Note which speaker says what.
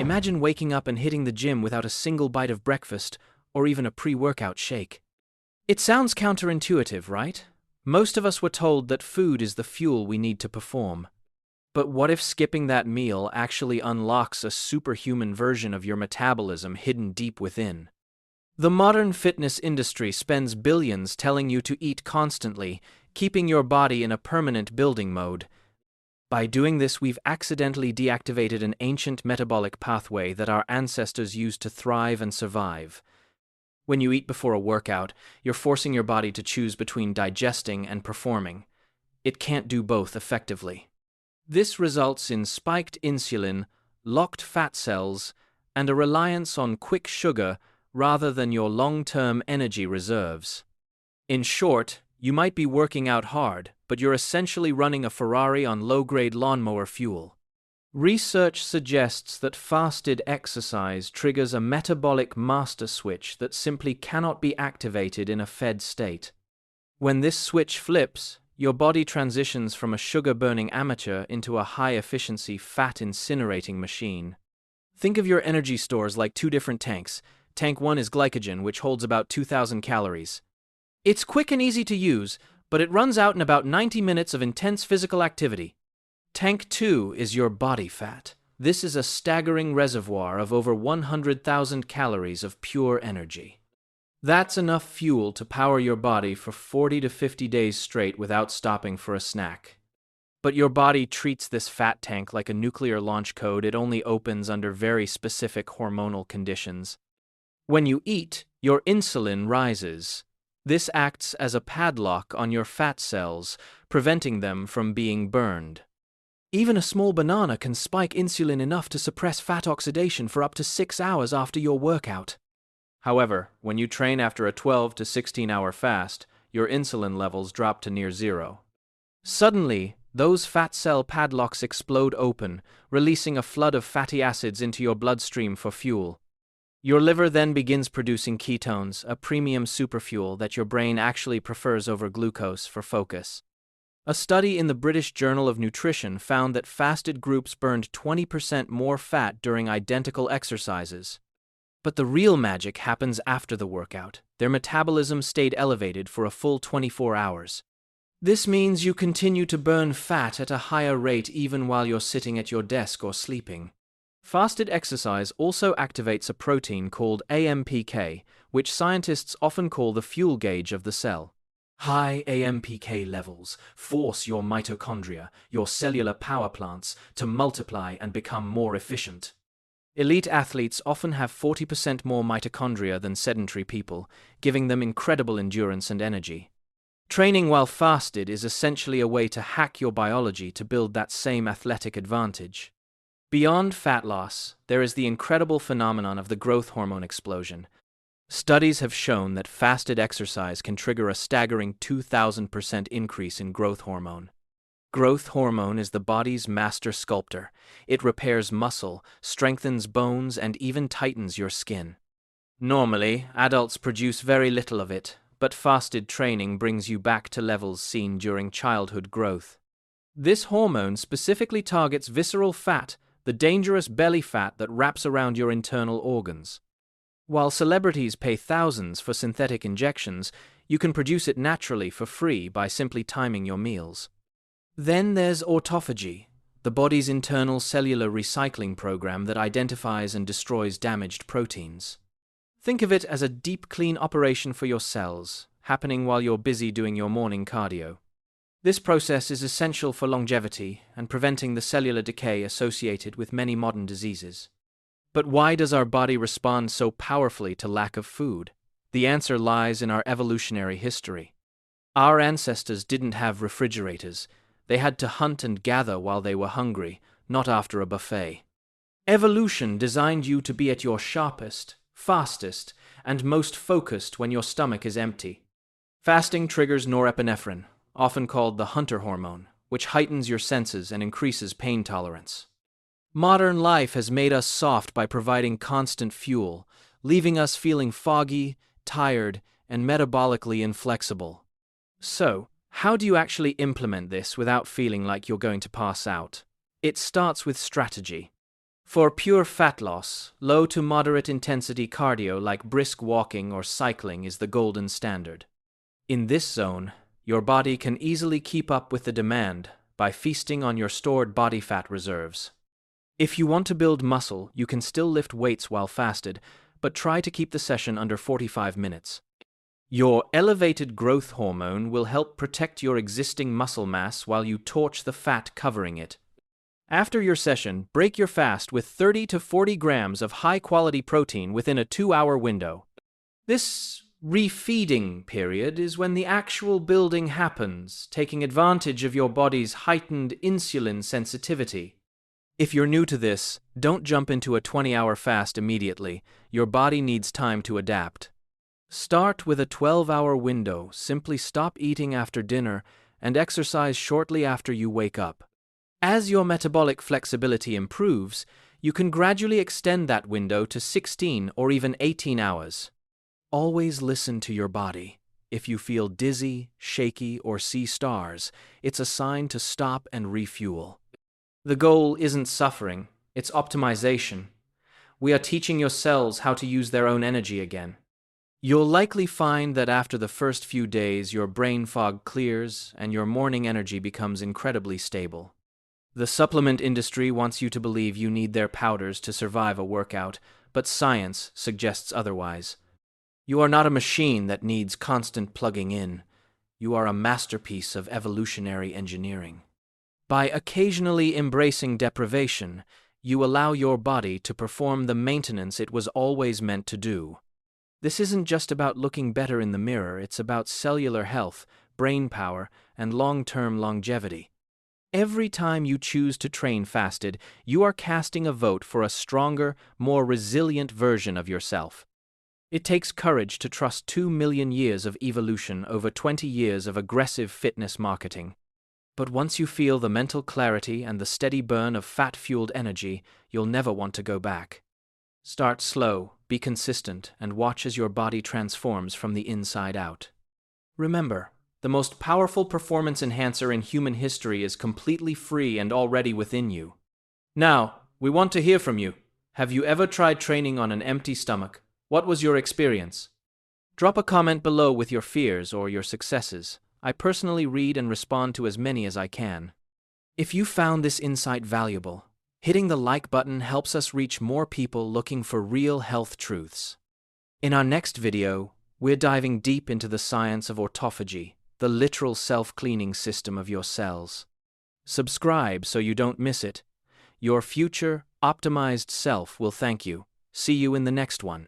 Speaker 1: Imagine waking up and hitting the gym without a single bite of breakfast or even a pre-workout shake. It sounds counterintuitive, right? Most of us were told that food is the fuel we need to perform. But what if skipping that meal actually unlocks a superhuman version of your metabolism hidden deep within? The modern fitness industry spends billions telling you to eat constantly, keeping your body in a permanent building mode. By doing this, we've accidentally deactivated an ancient metabolic pathway that our ancestors used to thrive and survive. When you eat before a workout, you're forcing your body to choose between digesting and performing. It can't do both effectively. This results in spiked insulin, locked fat cells, and a reliance on quick sugar rather than your long-term energy reserves. In short, you might be working out hard, but you're essentially running a Ferrari on low-grade lawnmower fuel. Research suggests that fasted exercise triggers a metabolic master switch that simply cannot be activated in a fed state. When this switch flips, your body transitions from a sugar-burning amateur into a high-efficiency fat-incinerating machine. Think of your energy stores like two different tanks. Tank 1 is glycogen, which holds about 2,000 calories. It's quick and easy to use, but it runs out in about 90 minutes of intense physical activity. Tank 2 is your body fat. This is a staggering reservoir of over 100,000 calories of pure energy. That's enough fuel to power your body for 40 to 50 days straight without stopping for a snack. But your body treats this fat tank like a nuclear launch code. It only opens under very specific hormonal conditions. When you eat, your insulin rises. This acts as a padlock on your fat cells, preventing them from being burned. Even a small banana can spike insulin enough to suppress fat oxidation for up to 6 hours after your workout. However, when you train after a 12 to 16-hour fast, your insulin levels drop to near zero. Suddenly, those fat cell padlocks explode open, releasing a flood of fatty acids into your bloodstream for fuel. Your liver then begins producing ketones, a premium superfuel that your brain actually prefers over glucose for focus. A study in the British Journal of Nutrition found that fasted groups burned 20% more fat during identical exercises. But the real magic happens after the workout. Their metabolism stayed elevated for a full 24 hours. This means you continue to burn fat at a higher rate even while you're sitting at your desk or sleeping. Fasted exercise also activates a protein called AMPK, which scientists often call the fuel gauge of the cell. High AMPK levels force your mitochondria, your cellular power plants, to multiply and become more efficient. Elite athletes often have 40% more mitochondria than sedentary people, giving them incredible endurance and energy. Training while fasted is essentially a way to hack your biology to build that same athletic advantage. Beyond fat loss, there is the incredible phenomenon of the growth hormone explosion. Studies have shown that fasted exercise can trigger a staggering 2,000% increase in growth hormone. Growth hormone is the body's master sculptor. It repairs muscle, strengthens bones, and even tightens your skin. Normally, adults produce very little of it, but fasted training brings you back to levels seen during childhood growth. This hormone specifically targets visceral fat, the dangerous belly fat that wraps around your internal organs. While celebrities pay thousands for synthetic injections, you can produce it naturally for free by simply timing your meals. Then there's autophagy, the body's internal cellular recycling program that identifies and destroys damaged proteins. Think of it as a deep clean operation for your cells, happening while you're busy doing your morning cardio. This process is essential for longevity and preventing the cellular decay associated with many modern diseases. But why does our body respond so powerfully to lack of food? The answer lies in our evolutionary history. Our ancestors didn't have refrigerators. They had to hunt and gather while they were hungry, not after a buffet. Evolution designed you to be at your sharpest, fastest, and most focused when your stomach is empty. Fasting triggers norepinephrine, often called the hunter hormone, which heightens your senses and increases pain tolerance. Modern life has made us soft by providing constant fuel, leaving us feeling foggy, tired, and metabolically inflexible. So, how do you actually implement this without feeling like you're going to pass out? It starts with strategy. For pure fat loss, low to moderate intensity cardio like brisk walking or cycling is the golden standard. In this zone, your body can easily keep up with the demand by feasting on your stored body fat reserves. If you want to build muscle, you can still lift weights while fasted, but try to keep the session under 45 minutes. Your elevated growth hormone will help protect your existing muscle mass while you torch the fat covering it. After your session, break your fast with 30 to 40 grams of high-quality protein within a 2-hour window. This refeeding period is when the actual building happens, taking advantage of your body's heightened insulin sensitivity. If you're new to this, don't jump into a 20-hour fast immediately. Your body needs time to adapt. Start with a 12-hour window. Simply stop eating after dinner and exercise shortly after you wake up. As your metabolic flexibility improves, you can gradually extend that window to 16 or even 18 hours. Always listen to your body. If you feel dizzy, shaky, or see stars, it's a sign to stop and refuel. The goal isn't suffering, it's optimization. We are teaching your cells how to use their own energy again. You'll likely find that after the first few days, your brain fog clears and your morning energy becomes incredibly stable. The supplement industry wants you to believe you need their powders to survive a workout, but science suggests otherwise. You are not a machine that needs constant plugging in. You are a masterpiece of evolutionary engineering. By occasionally embracing deprivation, you allow your body to perform the maintenance it was always meant to do. This isn't just about looking better in the mirror, it's about cellular health, brain power, and long-term longevity. Every time you choose to train fasted, you are casting a vote for a stronger, more resilient version of yourself. It takes courage to trust 2 million years of evolution over 20 years of aggressive fitness marketing. But once you feel the mental clarity and the steady burn of fat-fueled energy, you'll never want to go back. Start slow, be consistent, and watch as your body transforms from the inside out. Remember, the most powerful performance enhancer in human history is completely free and already within you. Now, we want to hear from you. Have you ever tried training on an empty stomach? What was your experience? Drop a comment below with your fears or your successes. I personally read and respond to as many as I can. If you found this insight valuable, hitting the like button helps us reach more people looking for real health truths. In our next video, we're diving deep into the science of autophagy, the literal self-cleaning system of your cells. Subscribe so you don't miss it. Your future, optimized self will thank you. See you in the next one.